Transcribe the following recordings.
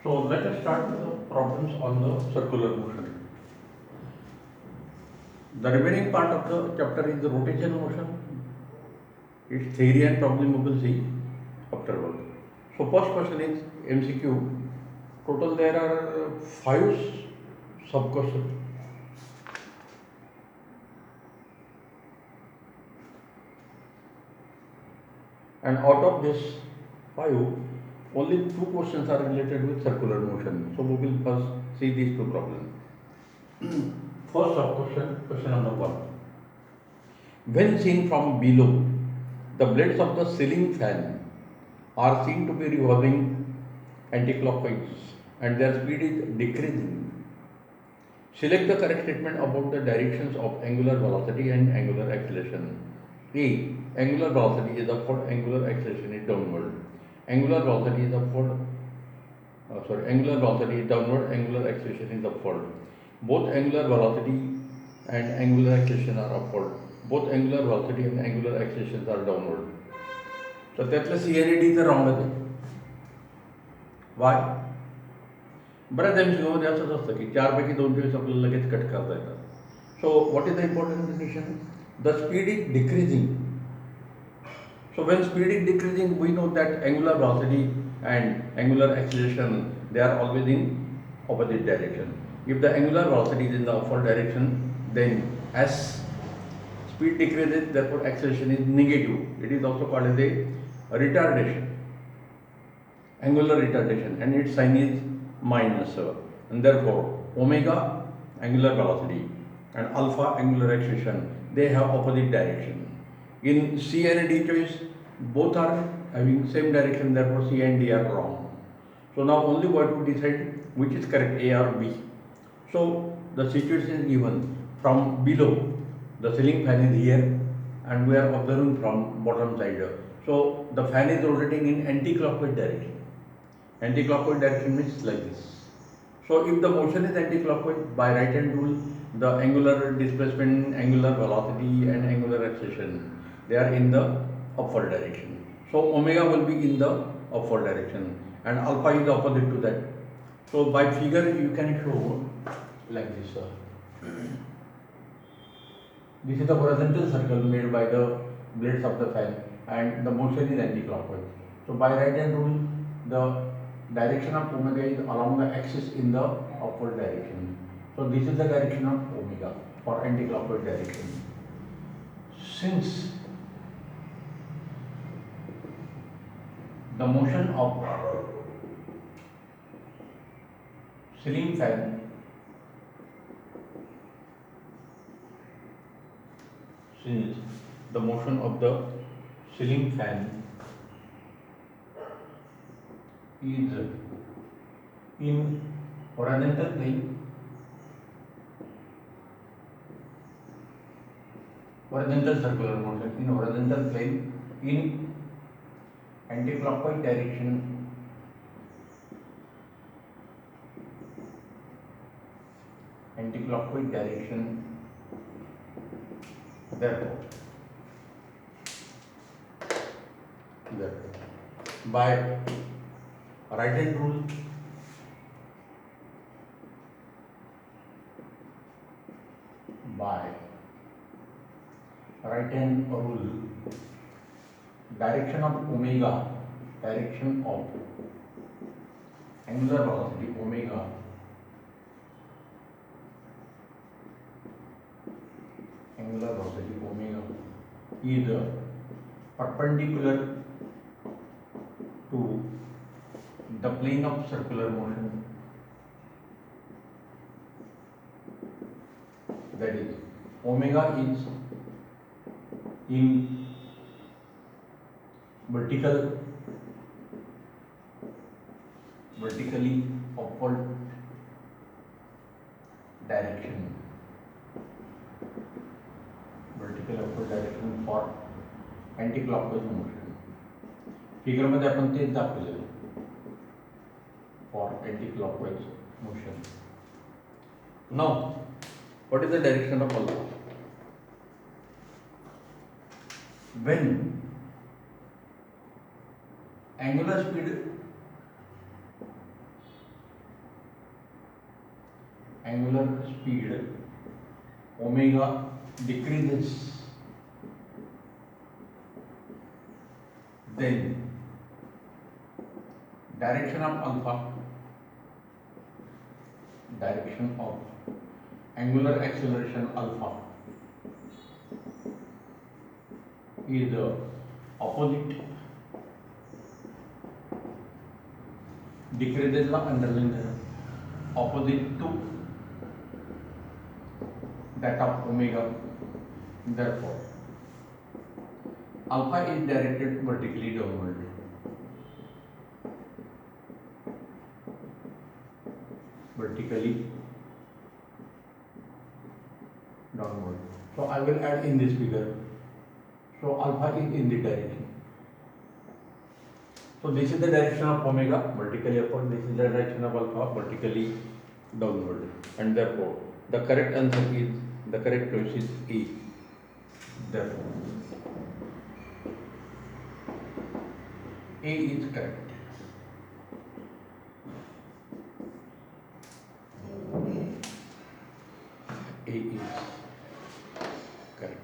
So let us start with the problems on the circular motion. The remaining part of the chapter is the rotational motion. Its theory and problem we will see afterward. So first question is MCQ. Total there are 5 sub questions. And out of this 5, only 2 questions are related with circular motion. So we will first see these 2 problems. First sub question, question number 1. When seen from below, the blades of the ceiling fan are seen to be revolving anticlockwise and their speed is decreasing. Select the correct statement about the directions of angular velocity and angular acceleration. A. Angular velocity is upward, angular acceleration is downward. Angular velocity is upward, angular velocity is downward, angular acceleration is upward. Both angular velocity and angular acceleration are upward. Both angular velocity and angular accelerations are downward. So त्यातलं C आणि D तर wrong आहे. Why? बऱ्याच एमसीक्यूमध्ये असंच असतं की 4 पैकी 2 choice आपल्याला लगेच कट करता येतात. So what is the important condition? The speed is decreasing. So when speed is decreasing, we know that angular velocity and angular acceleration, they are always in opposite direction. If the angular velocity is in the upward direction, then as speed decreases, therefore acceleration is negative. It is also called as a retardation, angular retardation, and its sign is minus. And therefore omega angular velocity and alpha angular acceleration, they have opposite direction. In C and D choice, both are having same direction, therefore C and D are wrong. So now only we have to decide which is correct, A or B. So the situation is given from below. The ceiling fan is here and we are observing from bottom side. So the fan is rotating in anti-clockwise direction. Anti-clockwise direction means like this. So if the motion is anti-clockwise, by right hand rule, the angular displacement, angular velocity and angular acceleration, they are in the upward direction. So omega will be in the upward direction and alpha is opposite to that. So by figure you can show like this. This is the horizontal circle made by the blades of the fan and the motion is anti-clockwise. So by right hand rule, the direction of omega is along the axis in the upward direction. So this is the direction of omega for anti-clockwise direction. Since the motion of ceiling fan is in horizontal plane, horizontal circular motion in horizontal plane in anti-clockwise direction, therefore by right hand rule, direction of omega, direction of angular velocity omega is perpendicular to the plane of circular motion, that is omega is in vertically upward direction, for anti-clockwise motion. Figure मध्ये आपण तेच दाखवलेलं for anti-clockwise motion. Now, what is the direction of alpha? When angular speed angular speed omega decreases, then direction of angular acceleration alpha is opposite, decreases the underlying opposite to that of omega. Therefore, alpha is directed vertically downward. So I will add in this figure. So alpha is in the direction. So this is the direction of omega vertically upward. This is the direction of alpha vertically downward. And therefore, the correct answer is, the correct choice is A. Therefore, A is correct. A is correct.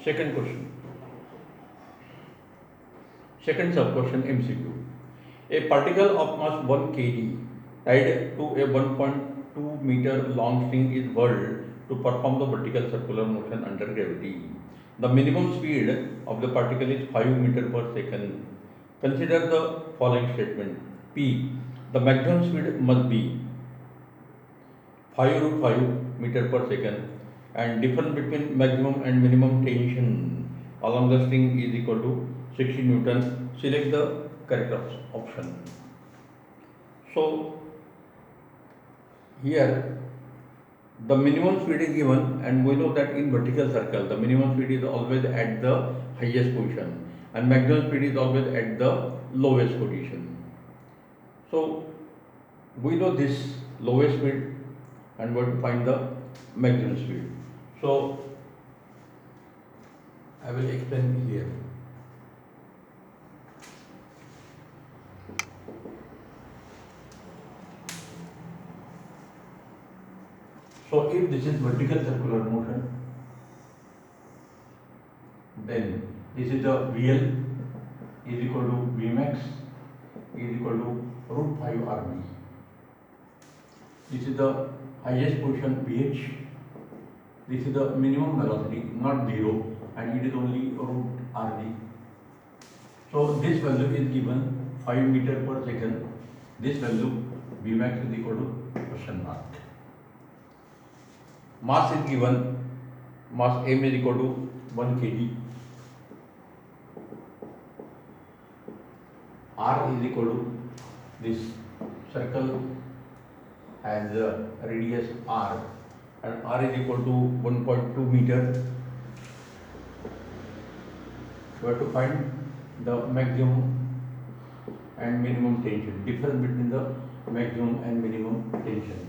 Second question. Second sub question MCQ. A particle of mass 1 kg tied to a 1.2 meter long string is whirled to perform the vertical circular motion under gravity. The minimum speed of the particle is 5 meter per second. Consider the following statement. P. The maximum speed must be 5 root 5 meter per second, and difference between maximum and minimum tension along the string is equal to 60 Newton. Select the correct option. So here the minimum speed is given, and we know that in vertical circle the minimum speed is always at the highest position and maximum speed is always at the lowest position. So we know this lowest speed and we have to find the maximum speed. So I will explain here. So if this is vertical circular motion, then this is the VL is equal to Vmax is equal to root 5 RB. This is the highest position VH. This is the minimum velocity, not 0, and it is only root RB. So this value is given 5 meter per second. This value Vmax is equal to question mark. Mass is given, mass M is equal to 1 kg. R is equal to, this circle has a radius R, and R is equal to 1.2 meter. We have to find the maximum and minimum tension, difference between the maximum and minimum tension.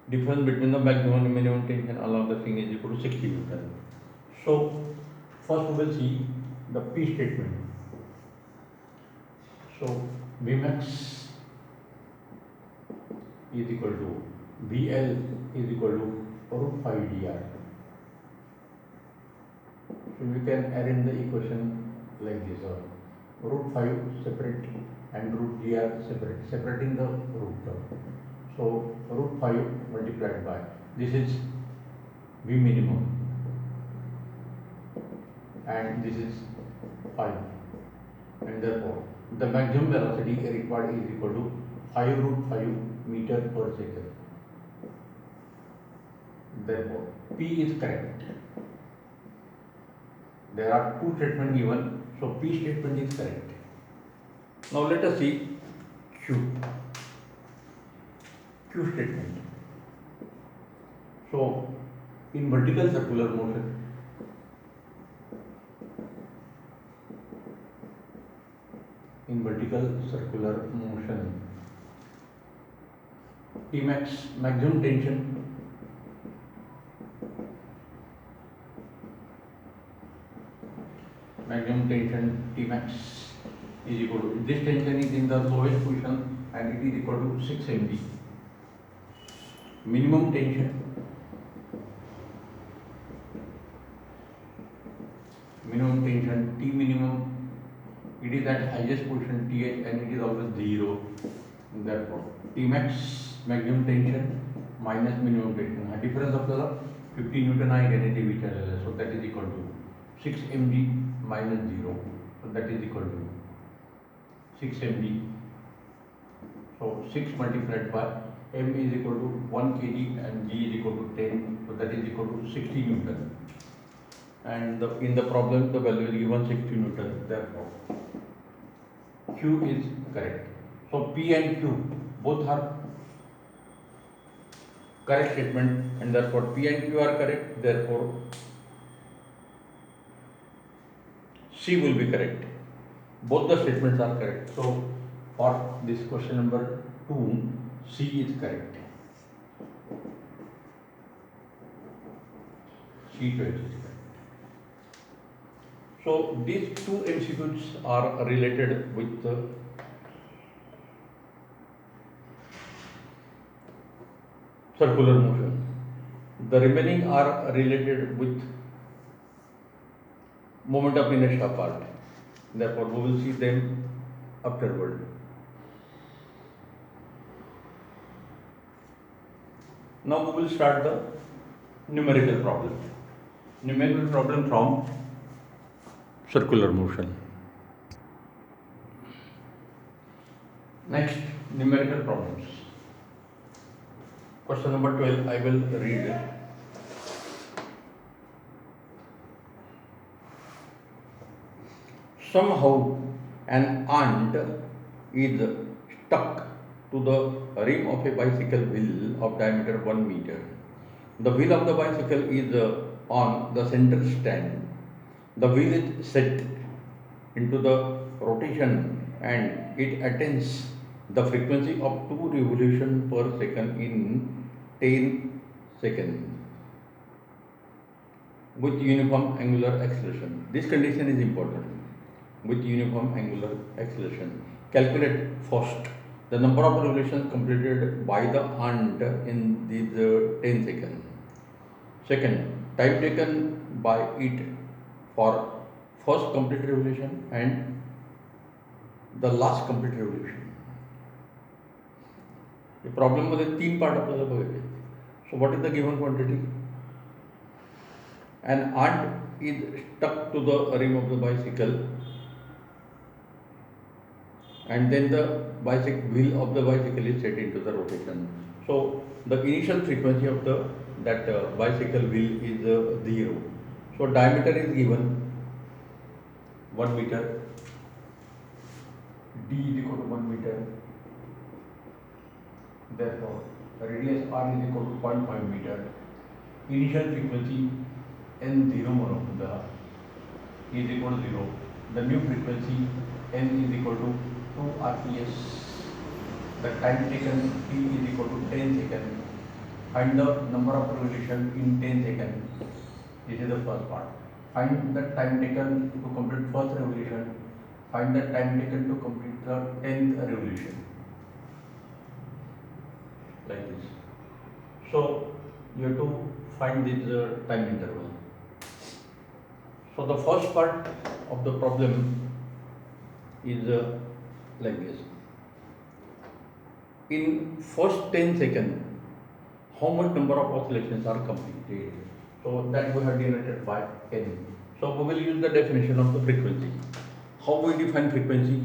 Difference between the maximum and minimum tension along the string is equal to 60 Newton. So first we will see the P statement. So Vmax is equal to VL is equal to root 5 dr. So we can arrange the equation like this: root 5 separate and root dr separate, separating the root term. So root 5 multiplied by, this is V minimum and this is 5, and therefore the maximum velocity required is equal to 5 root 5 meter per second. Therefore P is correct. There are two statements given, so P statement is correct. Now let us see Q statement. So in vertical circular motion, Tmax maximum tension Tmax is equal to, this tension is in the lowest position and it is equal to 6 MB. Minimum tension T minimum, it is at highest position Th and it is always 0. Therefore Tmax maximum tension minus minimum tension, हा difference आपल्याला 50 Newton आहे energy विचारलेला आहे, so that is equal to 6 mg minus 0, so that is equal to 6 mg. So 6 multiplied by m is equal to 1 kg and g is equal to 10, so that is equal to 60 Newton. And in the problem the value is given 60 Newton, therefore Q is correct. So P and Q both are correct statement and therefore P and Q are correct, therefore C will be correct. Both the statements are correct. So for this question number 2, C is correct. C choice is correct. So these two MCQs are related with the circular motion. The remaining are related with moment of inertia part. Therefore, we will see them afterward. Now we will start the numerical problem. Numerical problem from circular motion. Next, numerical problems. Question number 12, I will read it. Somehow an ant is stuck to the rim of a bicycle wheel of diameter 1 meter. The wheel of the bicycle is on the center stand. The wheel is set into the rotation and it attains the frequency of 2 revolutions per second in 10 seconds with uniform angular acceleration. This condition is important. With uniform angular acceleration. Calculate first the number of revolutions completed by the ant in these 10 seconds. Second, time taken by it for first complete revolution and the last complete revolution. The problem मध्ये 3 part आपल्याला बघायचे. So what is the given quantity? An ant is stuck to the rim of the bicycle and then the wheel of the bicycle is set into the rotation. So the initial frequency of that bicycle wheel is 0. So diameter is given 1 meter, d is equal to 1 meter. Therefore radius r is equal to 0.5 meter. Initial frequency n0 is equal to 0. The new frequency n is equal to 2 rps. The time taken t is equal to 10 seconds. Find the number of revolutions in 10 seconds. This is the first part. Find the time taken to complete first revolution. Find the time taken to complete the 10th revolution. Like this. So you have to find this time interval. So the first part of the problem is like this. In first 10 seconds, how much number of oscillations are completed? So that we have denoted by n. So we will use the definition of the frequency. How we define frequency?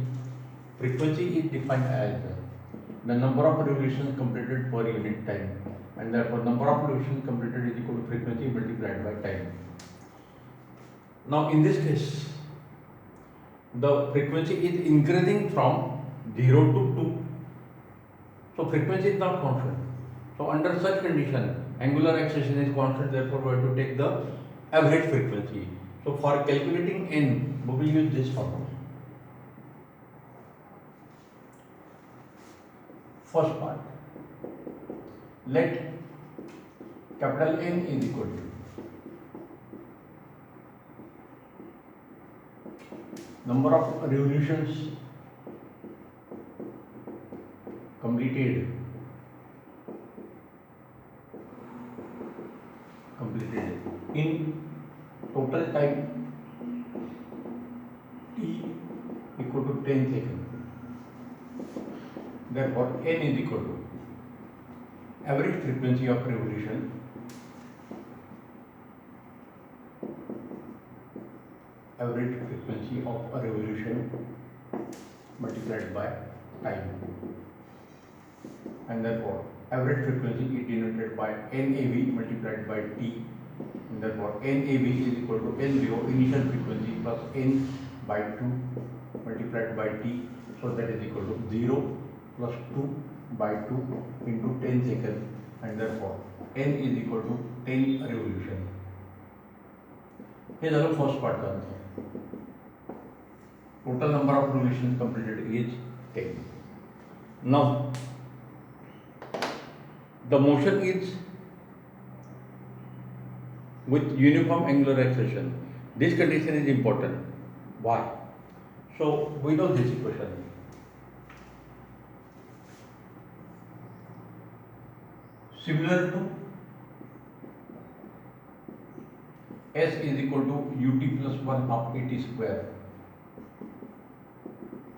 Frequency is defined as the number of revolutions completed per unit time, and therefore number of revolutions completed is equal to frequency multiplied by time. Now in this case, the frequency is increasing from 0 to 2. So frequency is not constant. So under such condition, angular acceleration is constant, therefore we have to take the average frequency. So for calculating n, we will use this formula. First part, let capital N is equal to number of revolutions completed in total time t equal to 10 seconds. Therefore, n is equal to average frequency of revolution multiplied by time, and therefore average frequency is denoted by NAV multiplied by T, and therefore NAV is equal to N0 initial frequency plus N by 2 multiplied by T, so that is equal to 0 plus 2 by 2 into 10 seconds, and therefore N is equal to 10 revolution. Here is the first part का answer. Total number of revolutions completed is 10. Now the motion is with uniform angular acceleration. This condition is important. Why? So we know this equation. Similar to S is equal to ut plus 1 half at square.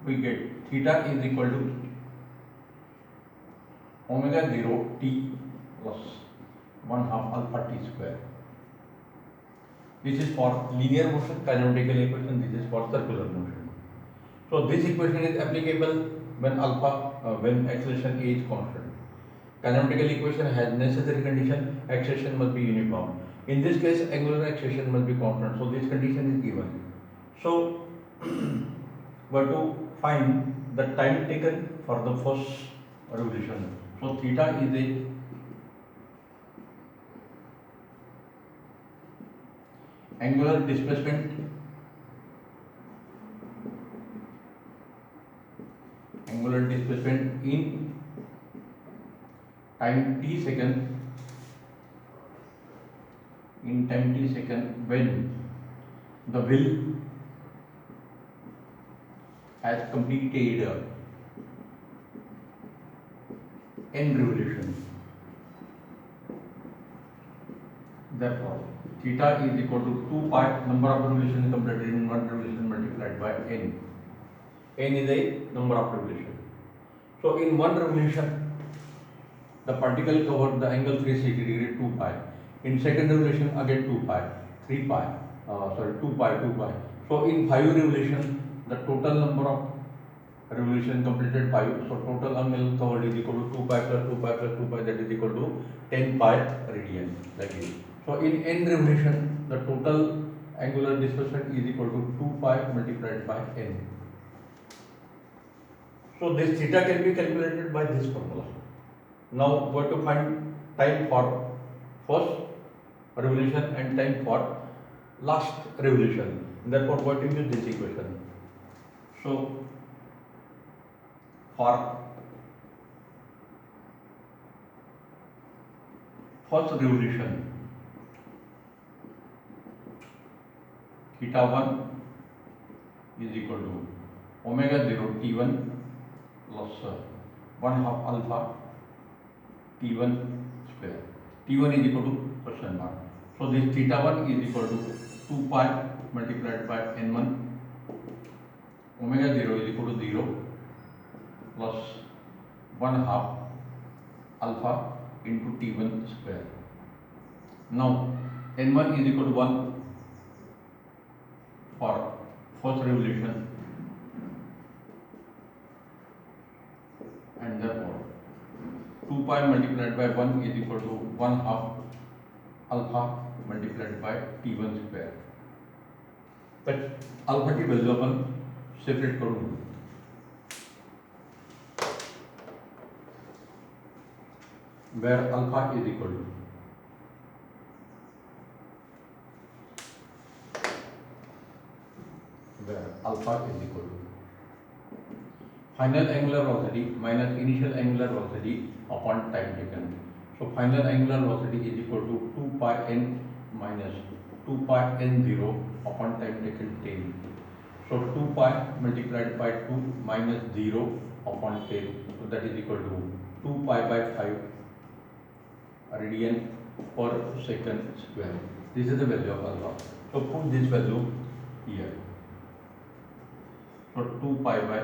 We get theta is equal to omega 0 t plus 1 half alpha t square. This is for linear motion, kinematical equation. This is for circular motion. So this equation is applicable when when acceleration is constant. Kinematical equation has necessary condition: acceleration must be uniform. In this case, angular acceleration must be constant. So this condition is given. So we have to find the time taken for the first revolution. So theta is a angular displacement in time t second when the wheel has completed n revolution. Therefore, theta is equal to 2 pi number of revolutions completed in one revolution multiplied by n. N is a number of revolutions. So in one revolution, the particle covered the angle 360 degree 2 pi. In second revolution again 2 pi, 2 pi. So in 5 revolutions, the total number of revolution completed 5. So total angle covered is equal to 2 pi plus 2 pi plus 2 pi, that is equal to 10 pi radian, like this. So in n revolution, the total angular displacement is equal to 2 pi multiplied by n. So this theta can be calculated by this formula. Now we have to find time for first revolution and time for last revolution. Therefore, we have to use this equation. So for first revolution, theta 1 is equal to omega 0 t1 plus 1 half alpha t1 square. T1 is equal to question mark. So this theta 1 is equal to 2 pi multiplied by n1. Omega 0 is equal to 0 plus 1 half alpha into t1 square. Now n1 is equal to 1 for first revolution, and therefore 2 pi multiplied by 1 is equal to 1 half alpha multiplied by t1 square. But alpha की value अपन separate करूँगा. Where alpha is equal to final angular velocity minus initial angular velocity upon time taken. So final angular velocity is equal to 2 pi n minus 2 pi n0 upon time taken 10. So 2 pi multiplied by 2 minus 0 upon 10. So that is equal to 2 pi by 5 radian per second square. This is the value of alpha. So put this value here. So 2 pi by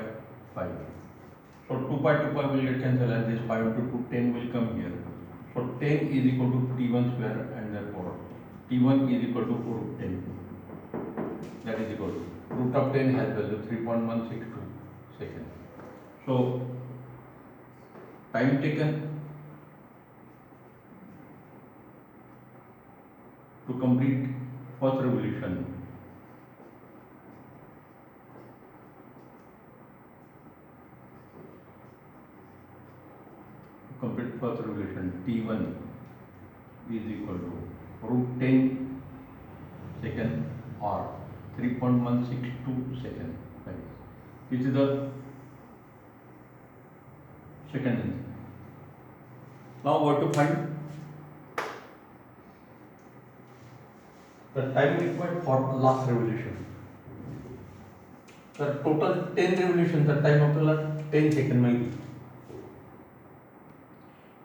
5. So 2 pi will get cancelled and this 5 into 2, 10 will come here. So 10 is equal to T1 square and therefore T1 is equal to root 10. That is equal to root of 10 has value 3.162 seconds. So time taken to complete first revolution T1 is equal to root 10 second or 3.162 second. Right. This is the second answer. Now what to find? The time required for last revolution. The total 10 revolutions, the time आपल्याला 10 second माहिती.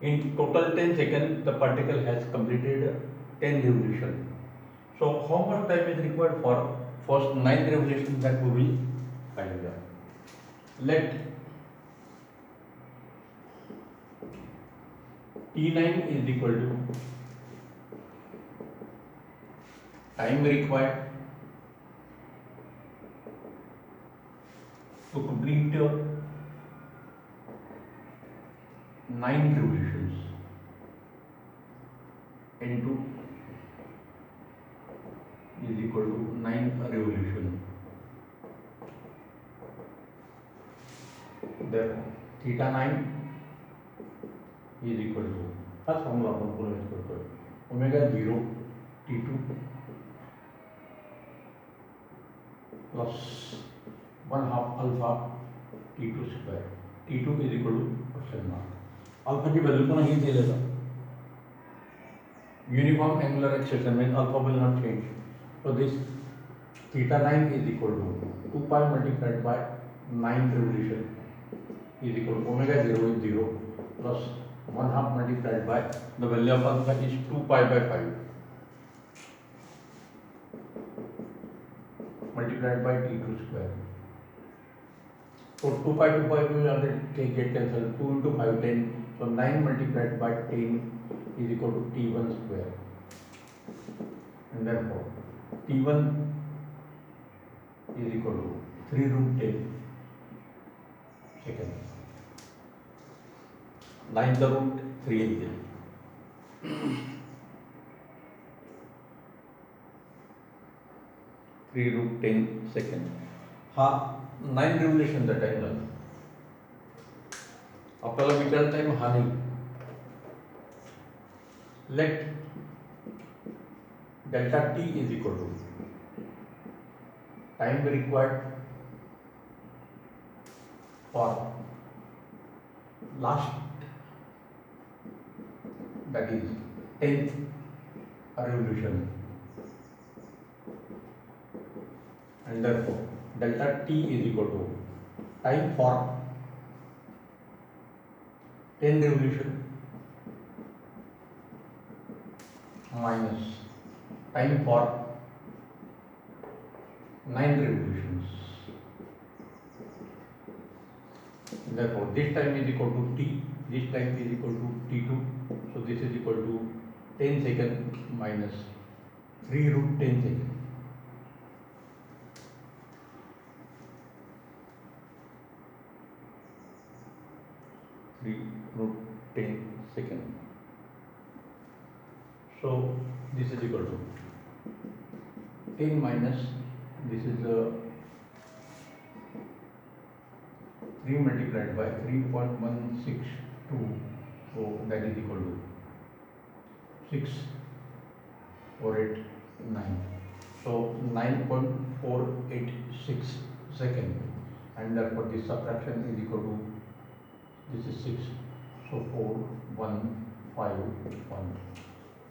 In total 10 seconds, the particle has completed 10 revolutions. So how much time is required for first 9 revolutions that we will find out. Let T9 is equal to time required to complete 9 revolutions into is equal to 9 revolution. Therefore, theta 9 is equal to first formula अपन पूरा इसको करो omega 0 T2 plus 1/2 alpha T2 square. T2 is equal to question mark. Alpha की value को नहीं दे लेगा. Uniform angular acceleration means alpha will not change. So this theta 9 is equal to 2 pi multiplied by 9 revolution is equal to omega 0 is 0 plus 1/2 multiplied by the value of alpha is 2 pi by 5 multiplied by T2 square. So 2 pi will already get cancelled. 2 into 5 10. So 9 multiplied by 10 is equal to T1 square. And therefore T1 is equal to 3 root 10 seconds. 9 the root 3 is there. 3 root 10 seconds. हा 9 revolution चा time झाला. आपल्याला विचार time हा नाही. Let delta t is equal to time required for last, that is 10th revolution, and therefore delta t is equal to time for 10 revolution minus time for 9 revolutions. Therefore this time is equal to t, this time is equal to t2, so this is equal to 10 second minus 3 root 10 second. 3 root 10 second. So this is equal to 10 minus, this is 3 multiplied by 3.162, so that is equal to 6 or 8 9, so 9.486 second, and therefore this subtraction is equal to, this is 6, so 4 1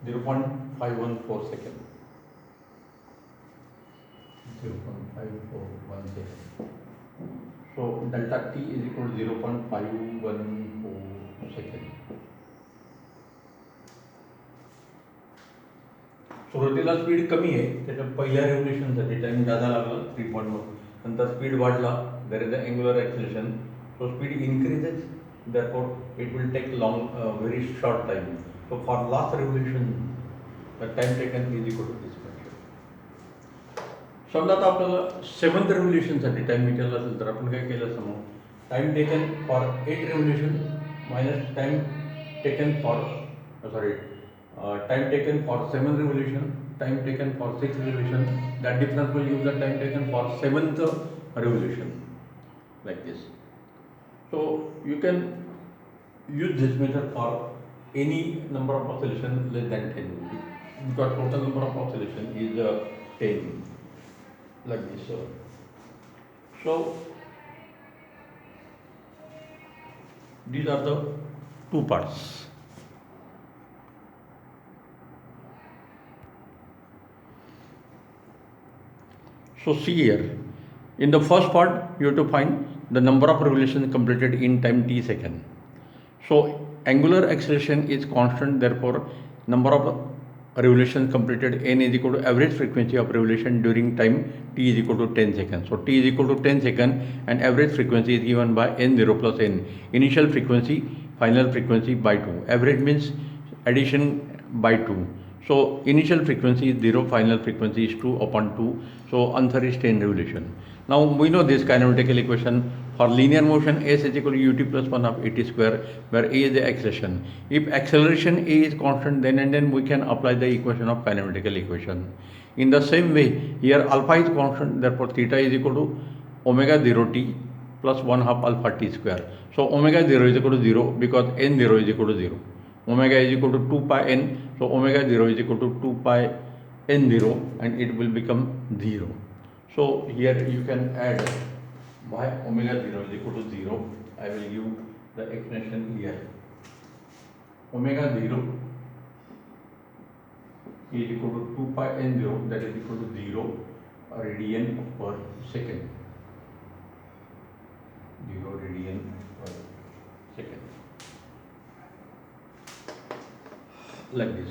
0.514 second. 0.541 second. So delta t is equal to 0.514 second. सुरुवातीला speed कमी आहे, त्याच्या पहिल्या रेव्होल्युशनसाठी time जादा लागला 3.1. नंतर speed वाढला, there is a angular acceleration, so speed increases, therefore it will take very short time. So for last revolution the time taken is equal to this function. समजा आता आपल्याला 7th रेव्होल्युशनसाठी टाइम विचारला असेल तर आपण काय केलं समोर, time taken for 8 revolution minus time taken for time taken for 7th revolution, time taken for 6th revolution, that difference will give the time taken for 7th revolution, like this. So you can use this method for any number of oscillation less than 10, because total number of oscillation is 10, like this. So these are the two parts. So see here, in the first part you have to find the number of revolutions completed in time t second. So angular acceleration is constant, therefore number of revolutions completed n is equal to average frequency of revolution during time t is equal to 10 seconds. So t is equal to 10 seconds and average frequency is given by n0 plus n, initial frequency, final frequency by 2. Average means addition by 2. So initial frequency is 0, final frequency is 2 upon 2. So answer is 10 revolution. Now we know this kinematical equation for linear motion, s is equal to ut plus 1 of at square, where a is the acceleration. If acceleration a is constant, then and then we can apply the equation of kinematical equation. In the same way, here alpha is constant, therefore theta is equal to omega 0 t plus 1 half alpha t square. So omega 0 is equal to 0 because n0 is equal to 0. Omega is equal to 2 pi n, so omega 0 is equal to 2 pi n0 and it will become 0. So here you can add by omega 0 is equal to 0. I will give the expression here. Omega 0 is equal to 2 pi n0, that is equal to 0 radian per second. 0 radian per second. Like this.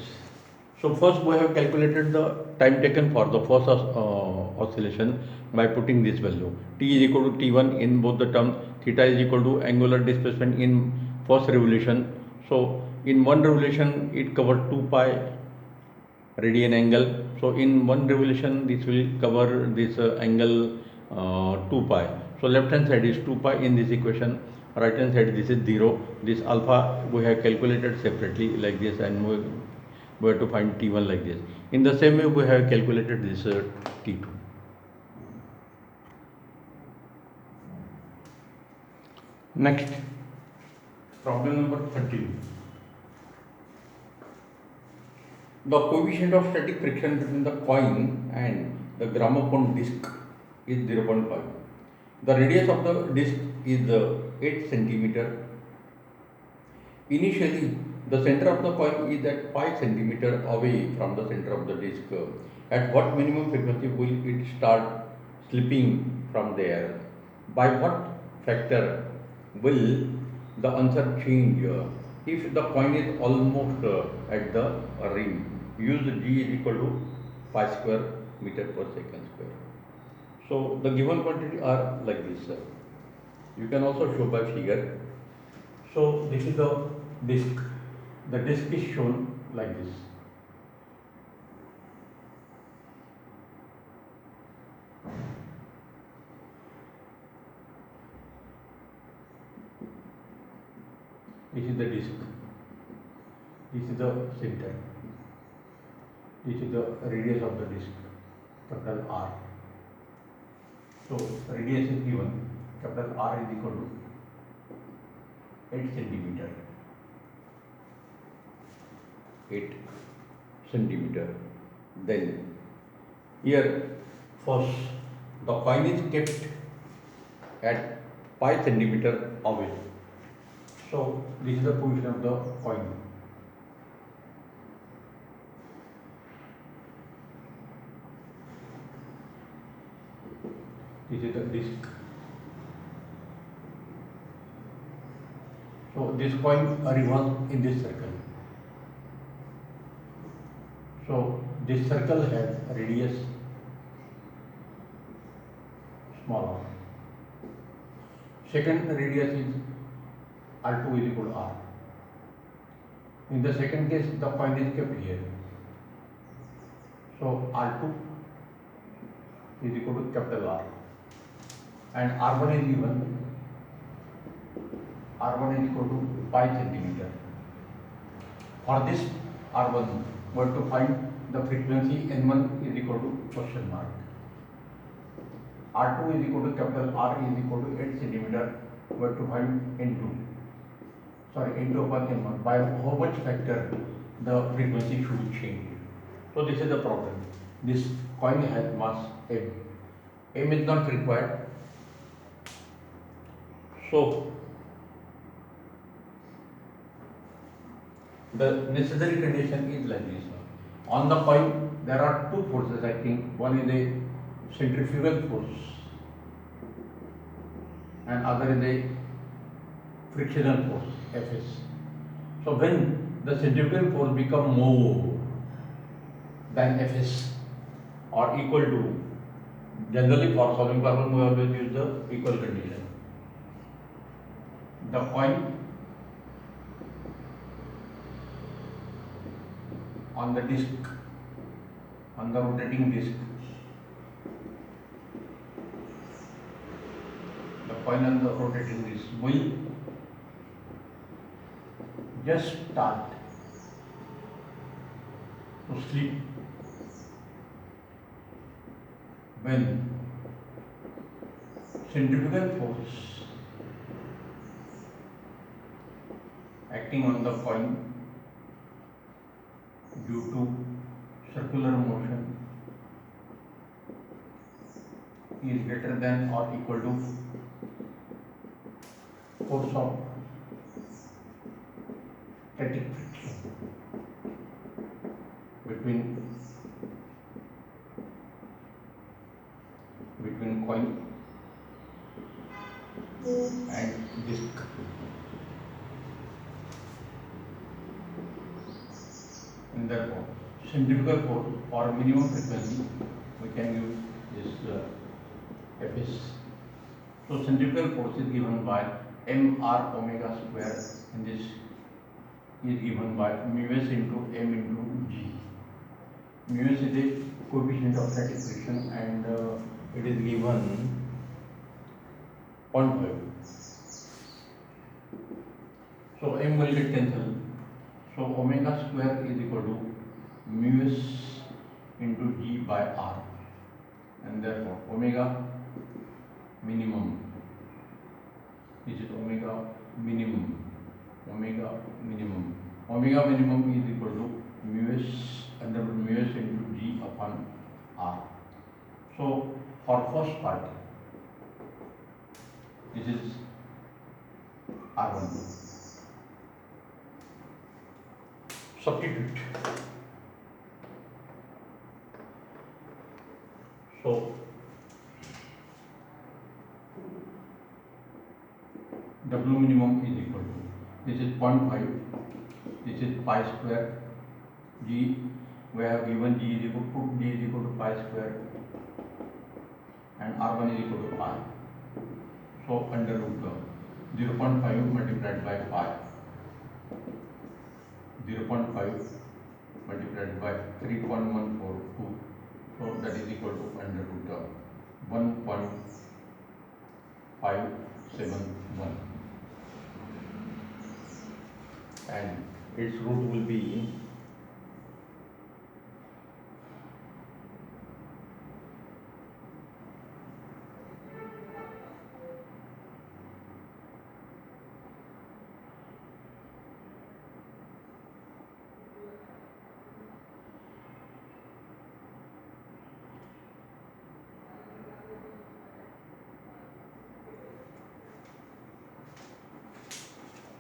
So first we have calculated the time taken for the first oscillation by putting this value. T is equal to T1 in both the terms. Theta is equal to angular displacement in first revolution. So in one revolution it covered 2 pi radian angle. So in one revolution this will cover this angle 2 pi. So left hand side is 2 pi in this equation. Right hand side this is 0. This alpha we have calculated separately like this, and we have to find T1 like this. In the same way we have calculated this T2. Next, problem number 13. The coefficient of static friction between the coin and the gramophone disc is 0.5. The radius of the disc is 8 centimeter. Initially, the center of the coin is at 5 centimeter away from the center of the disc. At what minimum frequency will it start slipping from there? By what factor will the answer change? If the coin is almost at the rim, use G is equal to pi square meter per second square. So the given quantity are like this. You can also show by figure. So this is the disc. The disc is shown like this. This is the disc. This is the center. This is the radius of the disc, capital R. So radius is given, capital R is equal to 8 centimeter. 8 centimeter. Then here first the coin is kept at 5 centimeter away. So this is the position of the coin. This is the disk. So this coin revolves in this circle. So this circle has a radius smaller. Second radius is R2 is equal to R. In the second case, the coin is kept here. So R2 is equal to capital R. And R1 is given. R1 is equal to pi centimeter. For this R1, we have to find the frequency N1 is equal to question mark. R2 is equal to capital R is equal to 8 centimeter. We have to find N2. Sorry, N2 upon N1. By how much factor the frequency should change? So this is the problem. This coin has mass M. M is not required. So the necessary condition is like this. On the coin, there are two forces acting. One is a centrifugal force and other is a frictional force, Fs. So when the centrifugal force become more than Fs or equal to, generally for solving problem we always use the equal condition. The coin on the disk, on the rotating disk, the coin on the rotating disk will just start to slip when centrifugal force acting on the coin due to circular motion is greater than or equal to force of static friction between coin and disk. And therefore, centrifugal force for minimum frequency, we can use this Fs. So centrifugal force is given by mr omega square, and this is given by mu s into m into g. Mu s is a coefficient of static friction, and it is given 0.5. So m will get cancelled. So omega square is equal to mu s into g by r, and therefore omega minimum, this is omega minimum. Omega minimum is equal to mu s under mu s into g upon r. So for first part, this is R1. Substitute. So W minimum is equal to, this is 0.5, this is pi square, G, we have given G is equal to, put G is equal to pi square, and R1 is equal to pi. So under root of 0.5 multiplied by pi, 0.5 multiplied by 3.142, so that is equal to under root of 1.571, and its root will be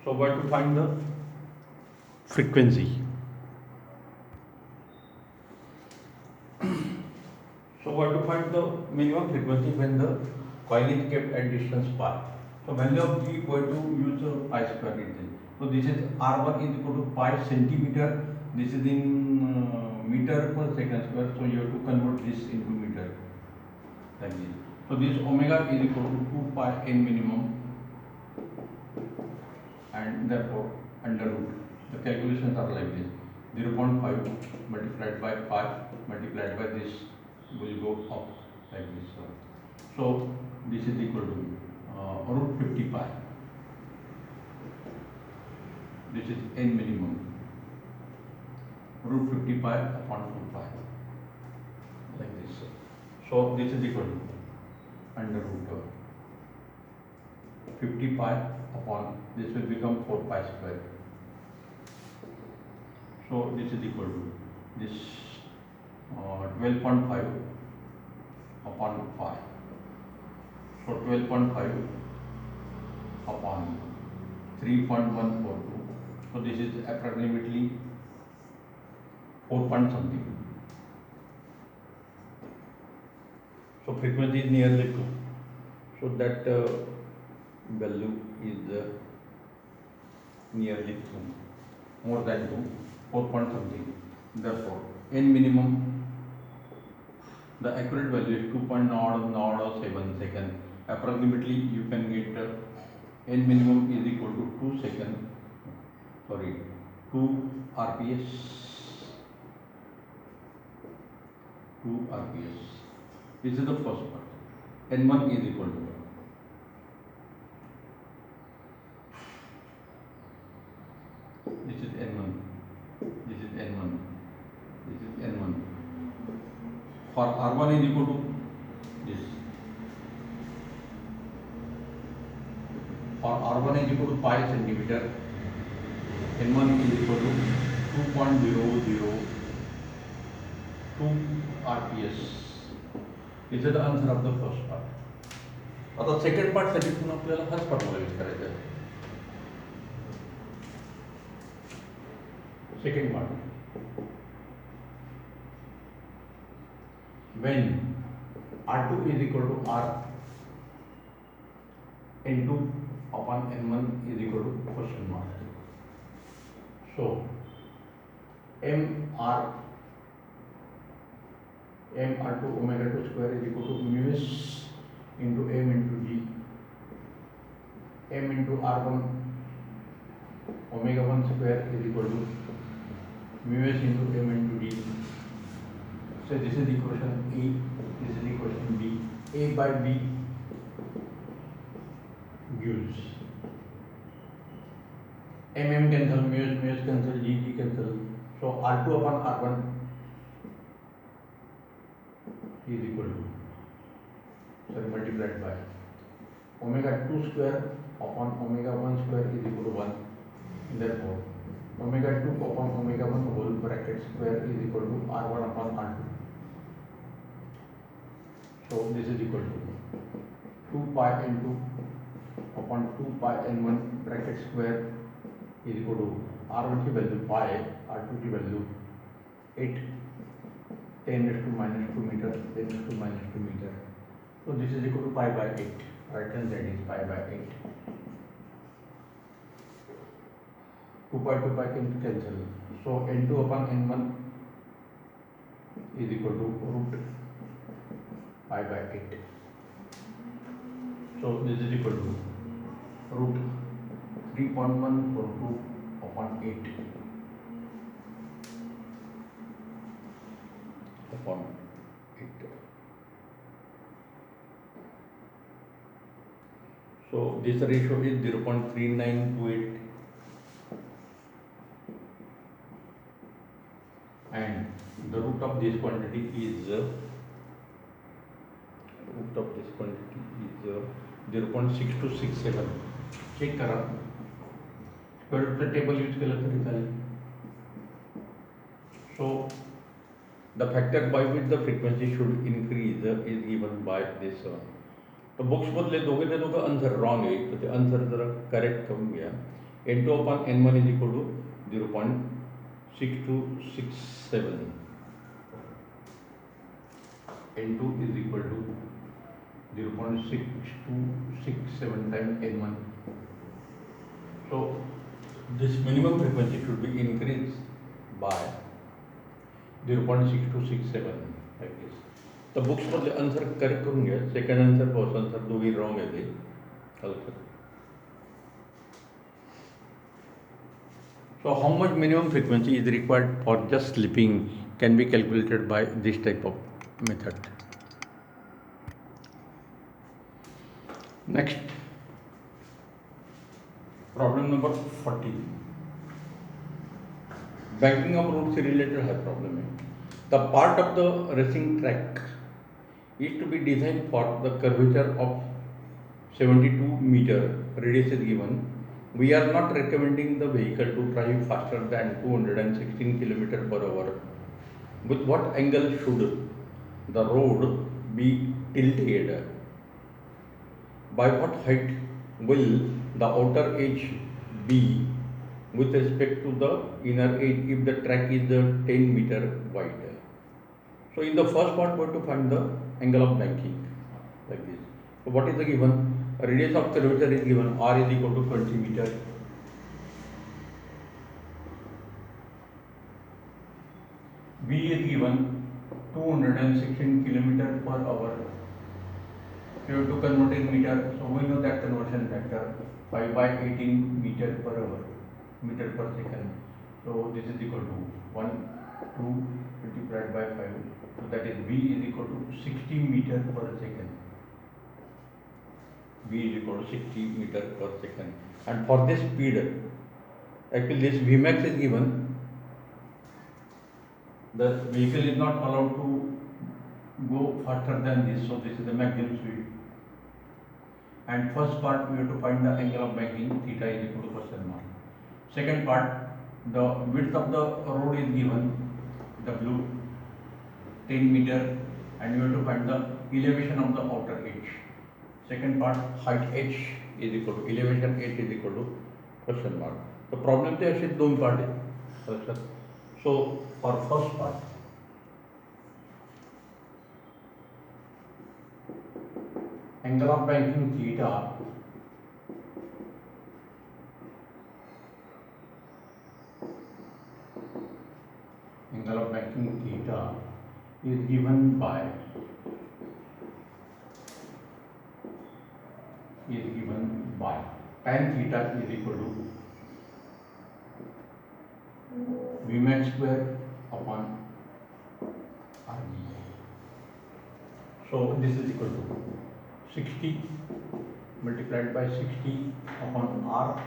so we have to find the frequency. So we have to find the minimum frequency when the coil is kept at distance pi. So value of G equal to use pi square it is. So this is R1 is equal to pi centimeter. This is in meter per second square. So you have to convert this into meter like this. So this omega is equal to 2 pi n minimum, and therefore under root. The calculations are like this: 0.5 multiplied by pi multiplied by this will go up like this. So this is equal to root 50 pi. This is n minimum, root 50 pi upon 2 pi like this. So this is equal to under root 50 pi upon this will become 4 pi square. So this is equal to this 12.5 upon pi. So 12.5 upon 3.142. So this is approximately 4 point something. So frequency is nearly 2. So that value is nearly 2, more than 2, 4 point something. Therefore, n minimum, the accurate value is 2.007 second. Approximately you can get n minimum is equal to 2 second, 2 RPS, 2 RPS. This is the first part. N1 is equal to this is N1, this is N1, this is N1. For R1 is equal to this. For R1 is equal to pi centimeter, N1 is equal to 2.002 RPS. This is the answer of the first part. आता second part साठी पुन्हा आपल्याला हाच formula use करायचा आहे. Second part, when R2 is equal to R N2 upon N1 is equal to question mark. So M R2 omega 2 square is equal to mu s into M into G, M into R1 omega 1 square is equal to mu s into M into D. So this is equation A, this is equation B. A by B gives M cancel, mu s cancel, G cancel. So R2 upon R1 is equal to, multiplied by omega 2 square upon omega 1 square is equal to 1. Therefore, omega 2 upon omega 1 whole bracket square is equal to R1 upon R2. So this is equal to 2 pi N2 upon 2 pi N1 bracket square is equal to R1 की value pi, R2 की value 8, 10 raised to minus 2 meter, 10 raised to minus 2 meter. So this is equal to pi by 8. Right hand side is pi by 8. 2 pi can cancel. So N2 upon N1 is equal to root pi by 8. So this is equal to root 3.142 upon 8 upon 8. So this ratio is 0.3928, and the root of this quantity is 0.6267. Check करा, square रूटचं table use केलं तरी चालेल. So the factor by which the frequency should increase is given by this. तो books मधले दोघे answer wrong आहे, तर ते आन्सर जरा करेक्ट करून घ्या. N2 upon N1 is equal to 0.6267. N2 is equal to 0.6267 times N1. So this minimum frequency should be increased by 0.6267 like this. The books मधले आन्सर करेक्ट करून घ्या. सेकंड आन्सर फर्स्ट आन्सर दोघी wrong आहे ते. So how much minimum frequency is required for just sleeping can be calculated by this type of method. Next, problem number 40. Banking of road से related है problem है. The part of the racing track is to be designed for the curvature of 72 meter. Radius is given. We are not recommending the vehicle to drive faster than 216 km per hour. With what angle should the road be tilted? By what height will the outer edge be with respect to the inner edge if the track is 10 meter wide? So in the first part we have to find the angle of banking like this. So what is the given? Radius of curvature is given, r is equal to 20 meter. V is given 216 km per hour. We have to convert in meter, so we know that conversion factor 5 by 18 meter per hour, meter per second. So this is equal to 1, 2 multiplied by 5. So that is V is equal to 60 meter per second. V is equal to 60 meter per second. And for this speed, actually this Vmax is given. The vehicle is not allowed to go faster than this, so this is the maximum speed. And first part we have to find the angle of banking, theta is equal to question mark. Second part, the width of the road is given, W 10 meter, and you have to find the elevation of the outer edge. Second part, height h is equal to elevation h is equal to question mark. The problem is असे दोन part आहे. So for first part, angle of banking theta is given by tan theta is equal to Vmax square upon Rg. So this is equal to 60 multiplied by 60 upon R.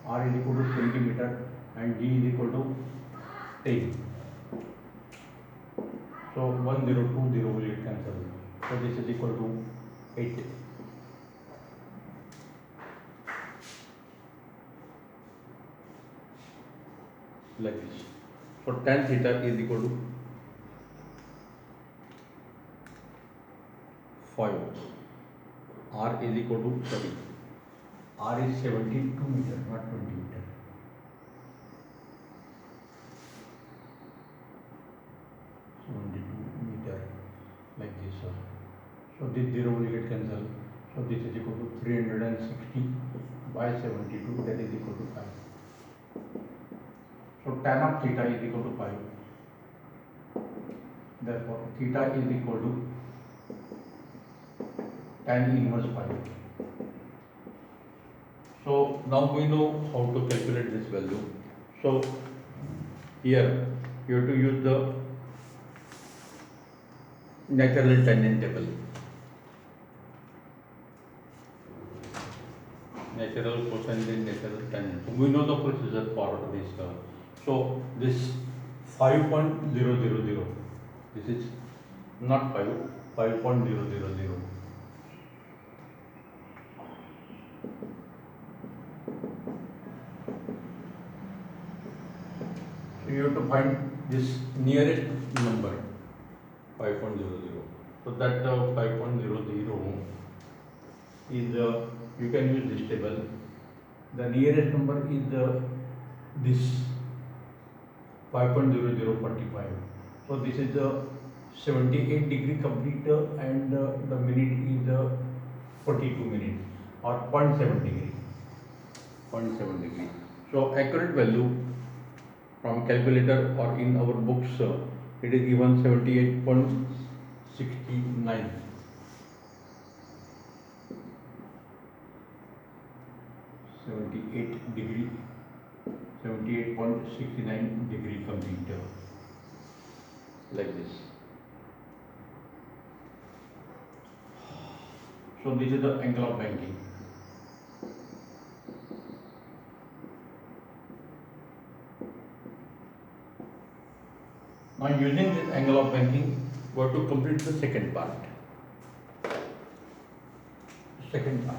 R is equal to 20 meter and G is equal to 10. So 1 0 2 0 will get cancelled. So this is equal to 8. Like this. So tan theta is equal to 5. R is equal to 30. R is 72 meter, not 20 meter. Like this. So this 0 will get cancelled. So this is equal to 360 by 72, that is equal to 5. So tan of theta is equal to 5. Therefore theta is equal to tan inverse 5. So now we know how to calculate this value. So here you have to use the natural tangent table. Natural cosine and natural tangent. So we know the procedure for this. So this 5.000. This is not 5.000. So you have to find this nearest number 5.00. So that 5.00 is you can use this table. The nearest number is this 5.0045. So this is the 78 degree complete and the minute is 42 minutes or 0.7 degree. 0.7 degree. So accurate value from calculator or in our books, it is given 78.69. 78 degree, 78.69 degree complete, like this. So this is the angle of banking. Now using this angle of banking, we have to complete the second part. Second part.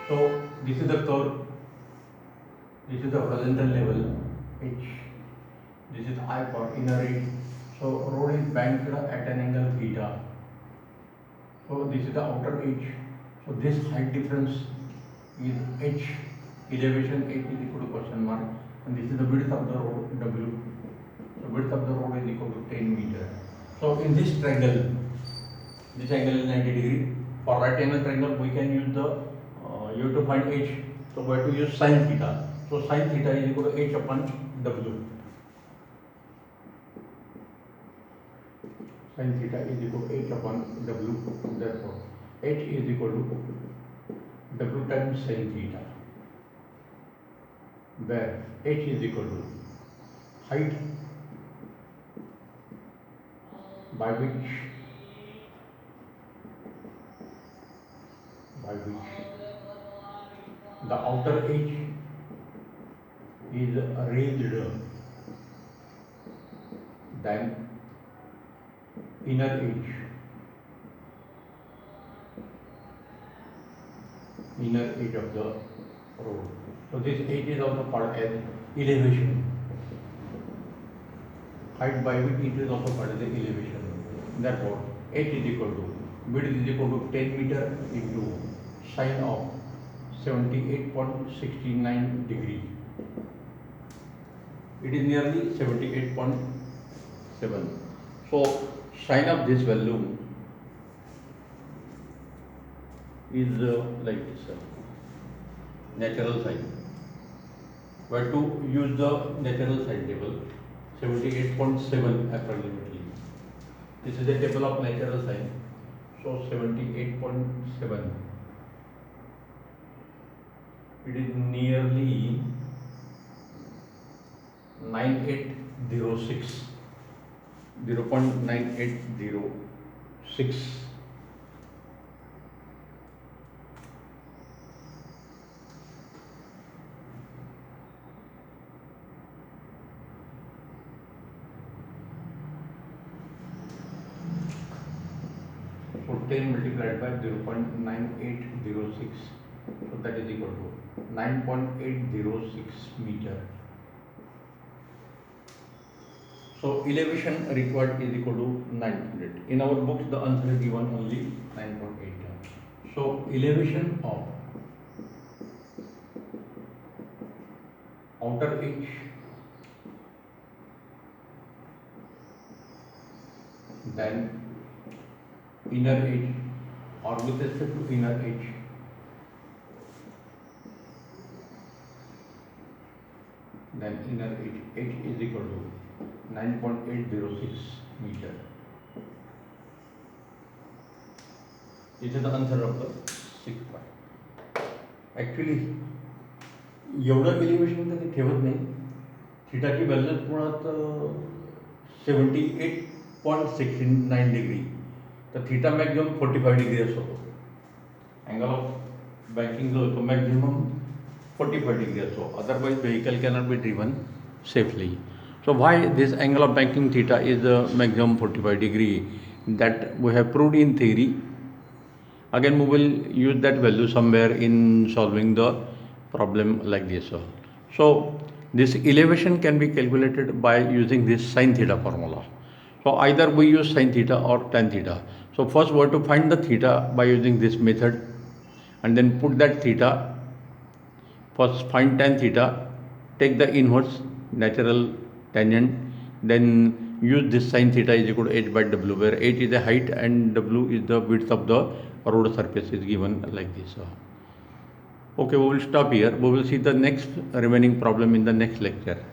So this is the curve. This is the horizontal level H. This is I for inner edge. So road is banked at an angle theta. So this is the outer edge. So this height difference is H. Elevation H is equal to question mark. And this is the width of the road W. So width of the road is equal to 10 meter. So in this triangle, this angle is 90 degree. For right angle triangle, we can use the you have to find H. So we have to use sin theta. So sin theta is equal to H upon W. Sin theta is equal to H upon W. Therefore, H is equal to W times sin theta, where H is equal to height by which the outer edge is raised than inner edge. Inner edge of the road. So this edge is also called as elevation. Height by which it is also called as the elevation. Therefore, H is equal to width is equal to 10 meter into sine of 78.69 degree. It is nearly 78.7. So sine of this value is like this, natural sine. We have to use the natural sine table, 78.7 approximately. This is the table of natural sine. So 78.7. It is nearly 9806. 0.9806. So 10 multiplied by 0.9806. So that is equal to 9.806 meter. So elevation required is equal to 900. In our books, the answer is given only 9.8. So elevation of outer edge then inner edge, or with respect to inner edge, then inner edge H is equal to 9.806 meter. This is the answer of the sixth part. Actually एवढं elevation कधी ठेवत नाही. थिटाची value मुळात 78.69 degree, तर theta maximum 45 degree असतो. Angle of banking जो तो maximum 45 degree असतो. Otherwise vehicle cannot be driven safely. So why this angle of banking theta is maximum 45 degree, that we have proved in theory. Again we will use that value somewhere in solving the problem like this. So this elevation can be calculated by using this sin theta formula. So either we use sin theta or tan theta. So first we have to find the theta by using this method and then put that theta. First find tan theta, take the inverse natural tangent, then use this sin theta is equal to h by w, where h is the height and w is the width of the road surface is given like this. Okay, we will stop here. We will see the next remaining problem in the next lecture.